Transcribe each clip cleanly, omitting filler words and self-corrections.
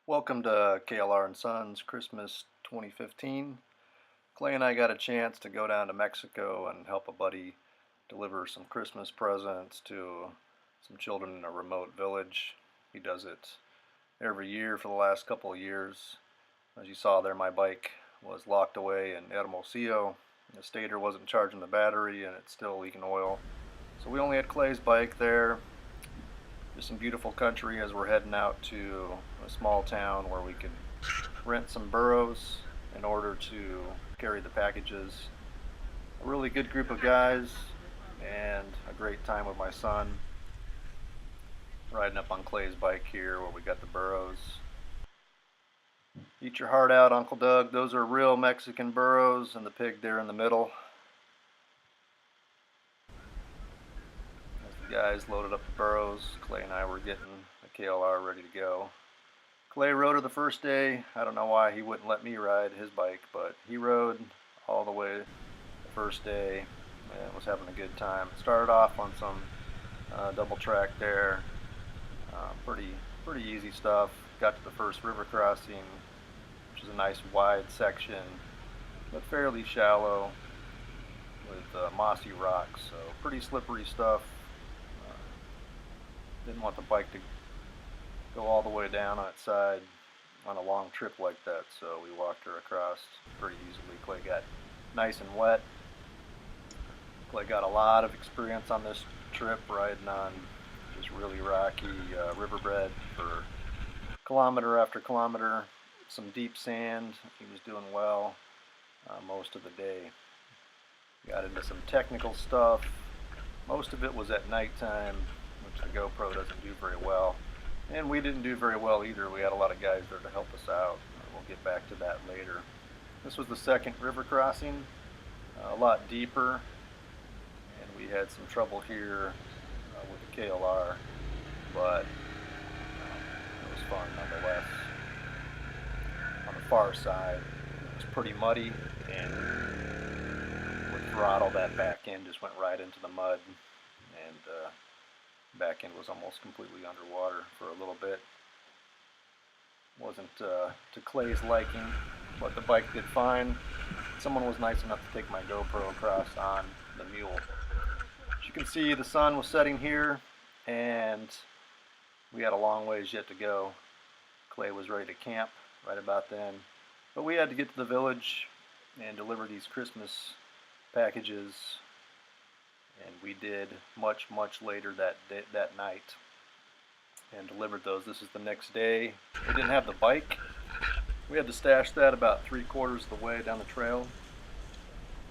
Welcome to KLR and Sons Christmas 2015. Clay and I got a chance to go down to Mexico and help a buddy deliver some Christmas presents to some children in a remote village. He does it every year for the last couple of years. As you saw there, my bike was locked away in Hermosillo. The stator wasn't charging the battery and it's still leaking oil. So we only had Clay's bike there. Just some beautiful country as we're heading out to a small town where we could rent some burros in order to carry the packages. A really good group of guys and a great time with my son. Riding up on Clay's bike here where we got the burros. Eat your heart out, Uncle Doug. Those are real Mexican burros and the pig there in the middle. Guys loaded up the burros. Clay and I were getting the KLR ready to go. Clay rode her the first day. I don't know why he wouldn't let me ride his bike, but he rode all the way the first day and was having a good time. Started off on some double track there. Pretty easy stuff. Got to the first river crossing, which is a nice wide section, but fairly shallow with mossy rocks, so pretty slippery stuff. Didn't want the bike to go all the way down on its side on a long trip like that, so we walked her across pretty easily. Clay got nice and wet. Clay got a lot of experience on this trip riding on just really rocky riverbed for kilometer after kilometer. Some deep sand. He was doing well most of the day. Got into some technical stuff. Most of it was at nighttime, which the GoPro doesn't do very well. And we didn't do very well either. We had a lot of guys there to help us out. We'll get back to that later. This was the second river crossing, a lot deeper, and we had some trouble here with the KLR, but it was fun nonetheless. On the far side, it was pretty muddy, and with throttle, that back end just went right into the mud, and back end was almost completely underwater for a little bit. Wasn't to Clay's liking, but the bike did fine. Someone was nice enough to take my GoPro across on the mule. As you can see, the sun was setting here, and we had a long ways yet to go. Clay was ready to camp right about then, but we had to get to the village and deliver these Christmas packages. And we did much later that night and delivered those. This is the next day. We didn't have the bike. We had to stash that about 3/4 of the way down the trail.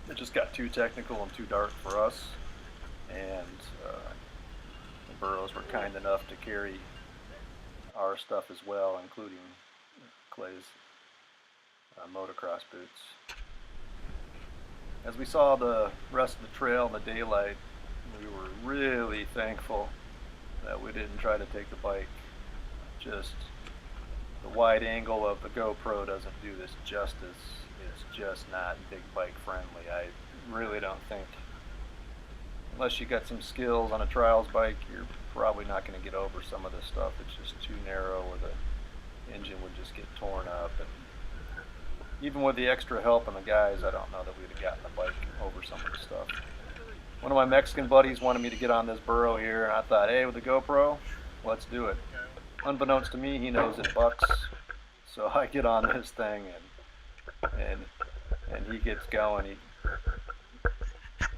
It just got too technical and too dark for us, and the burros were kind enough to carry our stuff as well, including Clay's motocross boots. As we saw the rest of the trail in the daylight, we were really thankful that we didn't try to take the bike. Just the wide angle of the GoPro doesn't do this justice. It's just not big bike friendly. I really don't think, unless you got some skills on a trials bike, you're probably not going to get over some of this stuff. It's just too narrow, or the engine would just get torn up. And even with the extra help and the guys, I don't know that we'd have gotten the bike over some of the stuff. One of my Mexican buddies wanted me to get on this burro here, and I thought, hey, with the GoPro, let's do it. Unbeknownst to me, he knows it bucks, so I get on this thing, and he gets going.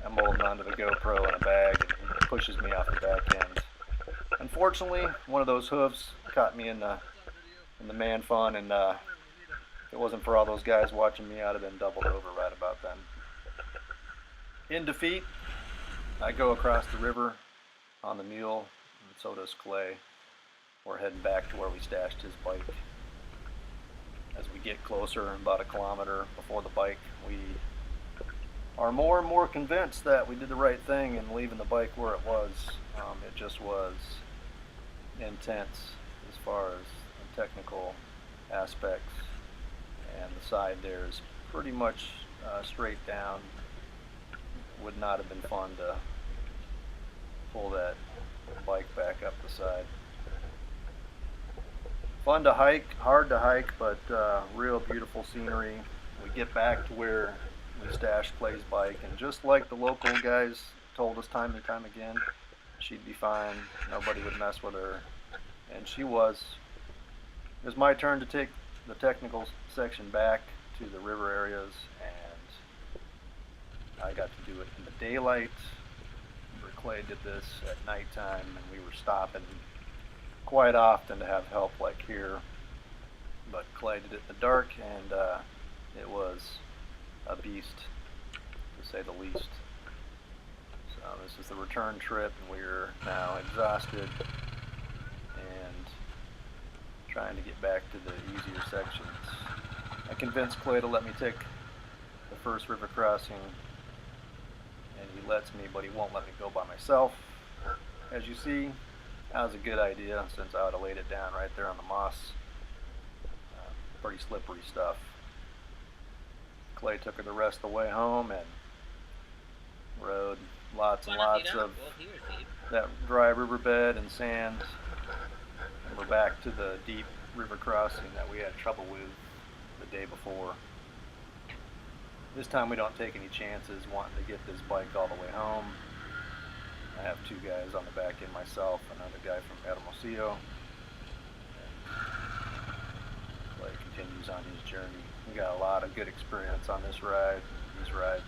I'm holding onto the GoPro in a bag, and he pushes me off the back end. Unfortunately, one of those hooves caught me in the man fun, and if it wasn't for all those guys watching me, I'd have been doubled over right about then. In defeat, I go across the river on the mule, and so does Clay. We're heading back to where we stashed his bike. As we get closer, about a kilometer before the bike, we are more and more convinced that we did the right thing in leaving the bike where it was. It just was intense as far as the technical aspects. And the side there is pretty much straight down. Would not have been fun to pull that bike back up the side. Fun to hike, hard to hike, but real beautiful scenery. We get back to where we stashed Clay's bike, and just like the local guys told us time and time again, she'd be fine. Nobody would mess with her, and she was. It was my turn to take the technical section back to the river areas, and I got to do it in the daylight. Remember, Clay did this at nighttime, and we were stopping quite often to have help like here. But Clay did it in the dark, and it was a beast, to say the least. So this is the return trip, and we're now exhausted and trying to get back to the easier sections. I convinced Clay to let me take the first river crossing, and he lets me, but he won't let me go by myself. As you see, that was a good idea, since I would have laid it down right there on the moss. Pretty slippery stuff. Clay took her the rest of the way home and rode lots and lots of that dry riverbed and sand. And we're back to the deep river crossing that we had trouble with the day before. This time we don't take any chances wanting to get this bike all the way home. I have two guys on the back end, myself, another guy from Hermosillo. Clay continues on his journey. We got a lot of good experience on this ride. He's riding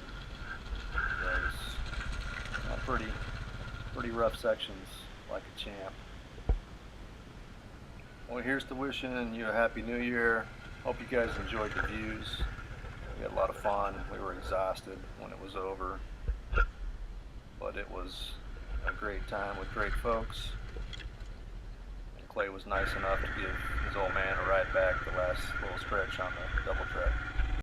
those pretty rough sections like a champ. Well, here's to wishing you a happy new year. Hope you guys enjoyed the views. We had a lot of fun. We were exhausted when it was over, but it was a great time with great folks. And Clay was nice enough to give his old man a ride back the last little stretch on the double track.